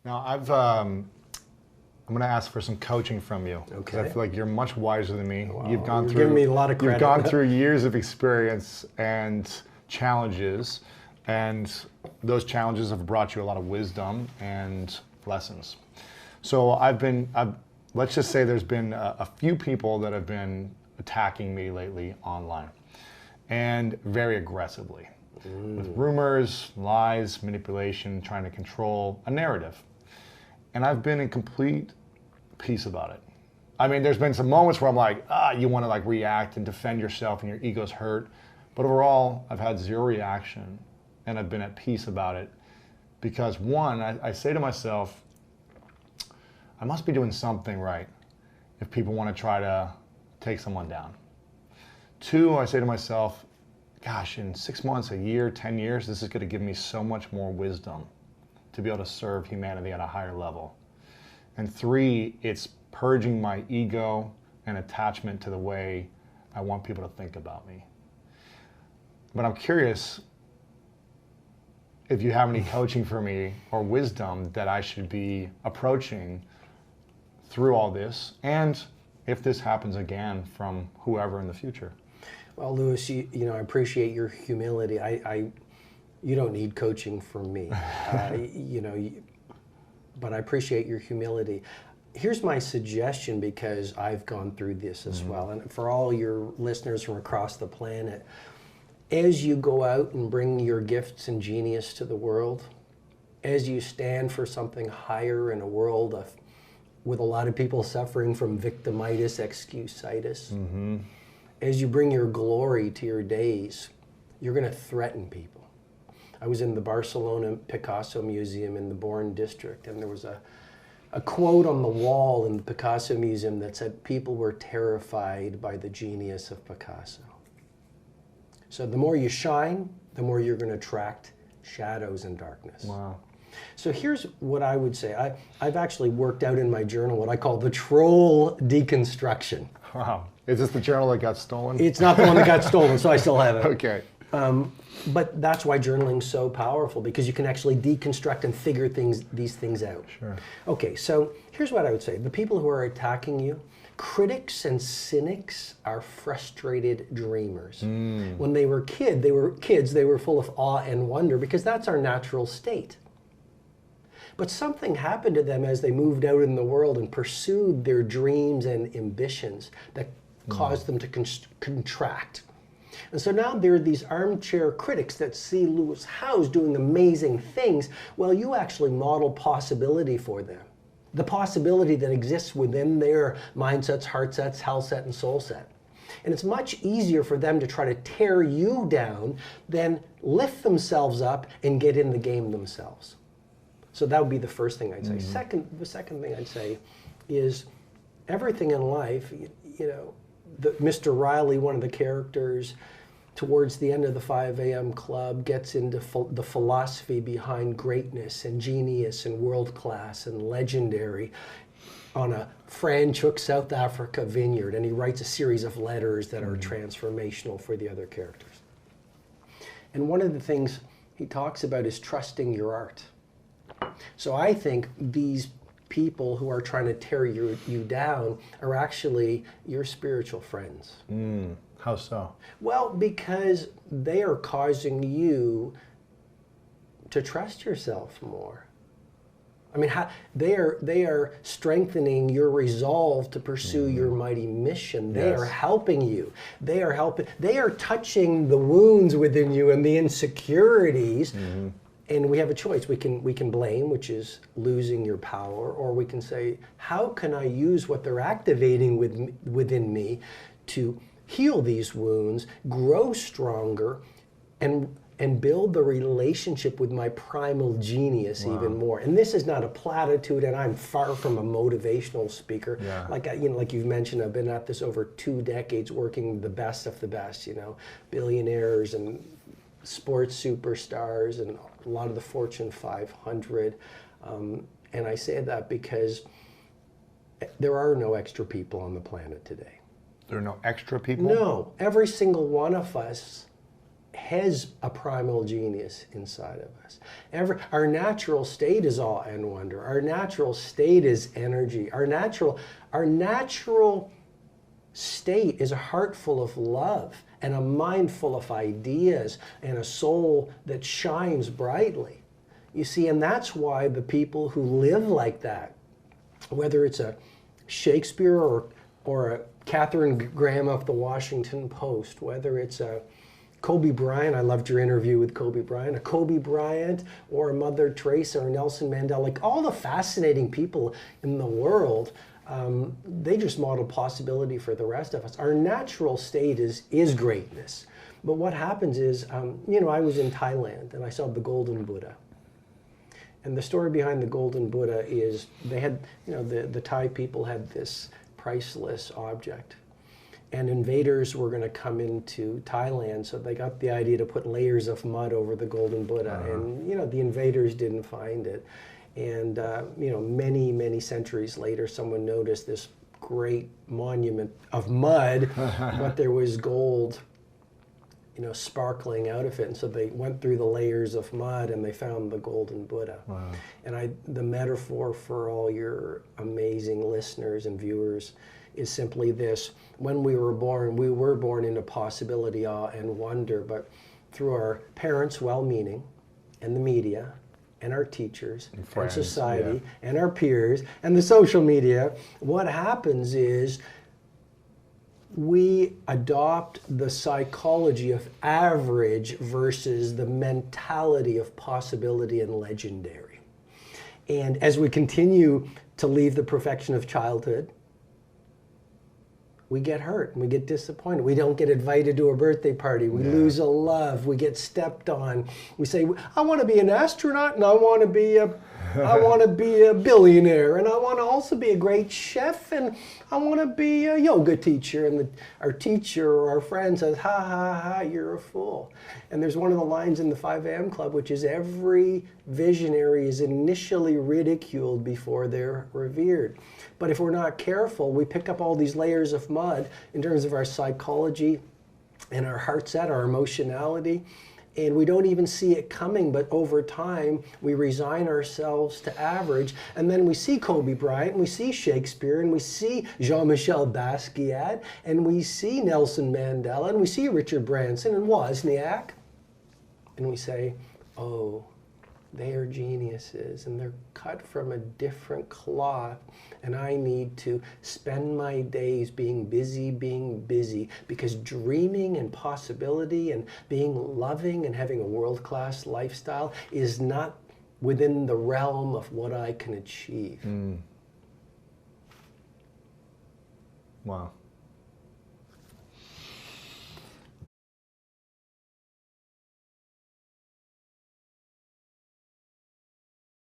Now, I'm going to ask for some coaching from you. Okay. I feel like you're much wiser than me. Wow, You've gone you're through. giving me a lot of credit. You've gone through years of experience and challenges, and those challenges have brought you a lot of wisdom and lessons. So let's just say there's been a few people that have been attacking me lately online, and very aggressively, with rumors, lies, manipulation, trying to control a narrative. And I've been in complete peace about it. I mean, there's been some moments where I'm like, you want to like react and defend yourself and your ego's hurt. But overall, I've had zero reaction and I've been at peace about it because one, I say to myself, I must be doing something right if people want to try to take someone down. Two, I say to myself, gosh, in 6 months, a year, 10 years, this is going to give me so much more wisdom to be able to serve humanity at a higher level. And three, it's purging my ego and attachment to the way I want people to think about me. But I'm curious if you have any coaching for me or wisdom that I should be approaching through all this, and if this happens again from whoever in the future. Well, Lewis, I appreciate your humility. You don't need coaching from me, but I appreciate your humility. Here's my suggestion, because I've gone through this as well, and for all your listeners from across the planet, as you go out and bring your gifts and genius to the world, as you stand for something higher in a world with a lot of people suffering from victimitis, excusitis, as you bring your glory to your days, you're going to threaten people. I was in the Barcelona Picasso Museum in the Born District, and there was a quote on the wall in the Picasso Museum that said, people were terrified by the genius of Picasso. So the more you shine, the more you're going to attract shadows and darkness. Wow. So here's what I would say. I've actually worked out in my journal what I call the troll deconstruction. Wow. Is this the journal that got stolen? It's not the one that got stolen, so I still have it. Okay. But that's why journaling's so powerful, because you can actually deconstruct and figure these things out. Sure. Okay, so here's what I would say. The people who are attacking you, critics and cynics are frustrated dreamers. When they were kids, they were full of awe and wonder, because that's our natural state. But something happened to them as they moved out in the world and pursued their dreams and ambitions that caused them to contract. And so now there are these armchair critics that see Lewis Howes doing amazing things. Well, you actually model possibility for them. The possibility that exists within their mindsets, heart sets, health set, and soul set. And it's much easier for them to try to tear you down than lift themselves up and get in the game themselves. So that would be the first thing I'd say. The second thing I'd say is everything in life, Mr. Riley, one of the characters, towards the end of the 5 a.m. club, gets into the philosophy behind greatness and genius and world class and legendary on a Franschhoek, South Africa vineyard, and he writes a series of letters that are transformational for the other characters. And one of the things he talks about is trusting your art. So I think these people who are trying to tear you down are actually your spiritual friends. How so? Well, because they are causing you to trust yourself more. I mean, they are strengthening your resolve to pursue your mighty mission. They are helping you. They are touching the wounds within you and the insecurities. And we have a choice. We can blame, which is losing your power, or we can say, how can I use what they're activating within me to heal these wounds, grow stronger, and build the relationship with my primal genius even more. And this is not a platitude, and I'm far from a motivational speaker. Yeah. Like you've mentioned, I've been at this over 2 decades, working with the best of the best. Billionaires and sports superstars and a lot of the Fortune 500. And I say that because there are no extra people on the planet today. There are no extra people? No. Every single one of us has a primal genius inside of us. Our natural state is awe and wonder. Our natural state is energy. Our natural state is a heart full of love and a mind full of ideas and a soul that shines brightly. You see, and that's why the people who live like that, whether it's a Shakespeare or a Catherine Graham of the Washington Post, whether it's a Kobe Bryant, I loved your interview with Kobe Bryant, a Kobe Bryant or a Mother Teresa or Nelson Mandela, like all the fascinating people in the world, they just model possibility for the rest of us. Our natural state is greatness. But what happens is, I was in Thailand and I saw the Golden Buddha. And the story behind the Golden Buddha is they had, the Thai people had this priceless object. And invaders were going to come into Thailand, so they got the idea to put layers of mud over the Golden Buddha. And, the invaders didn't find it. And, many, many centuries later, someone noticed this great monument of mud, but there was gold, sparkling out of it. And so they went through the layers of mud and they found the Golden Buddha. Wow. And the metaphor for all your amazing listeners and viewers is simply this. When we were born into possibility, awe, and wonder, but through our parents' well-meaning and the media and our teachers and friends, and society and our peers and the social media, what happens is we adopt the psychology of average versus the mentality of possibility and legendary. And as we continue to leave the perfection of childhood, we get hurt and we get disappointed. We don't get invited to a birthday party. We lose a love. We get stepped on. We say, I want to be an astronaut and I want to be a billionaire and I want to also be a great chef and I want to be a yoga teacher. And our teacher or our friend says, ha, ha, ha, you're a fool. And there's one of the lines in the 5 a.m. Club, which is every visionary is initially ridiculed before they're revered. But if we're not careful, we pick up all these layers of mud in terms of our psychology and our heart set, our emotionality, and we don't even see it coming, but over time, we resign ourselves to average, and then we see Kobe Bryant, and we see Shakespeare, and we see Jean-Michel Basquiat, and we see Nelson Mandela, and we see Richard Branson and Wozniak, and we say, oh, they are geniuses and they're cut from a different cloth, and I need to spend my days being busy, because dreaming and possibility and being loving and having a world-class lifestyle is not within the realm of what I can achieve. Wow.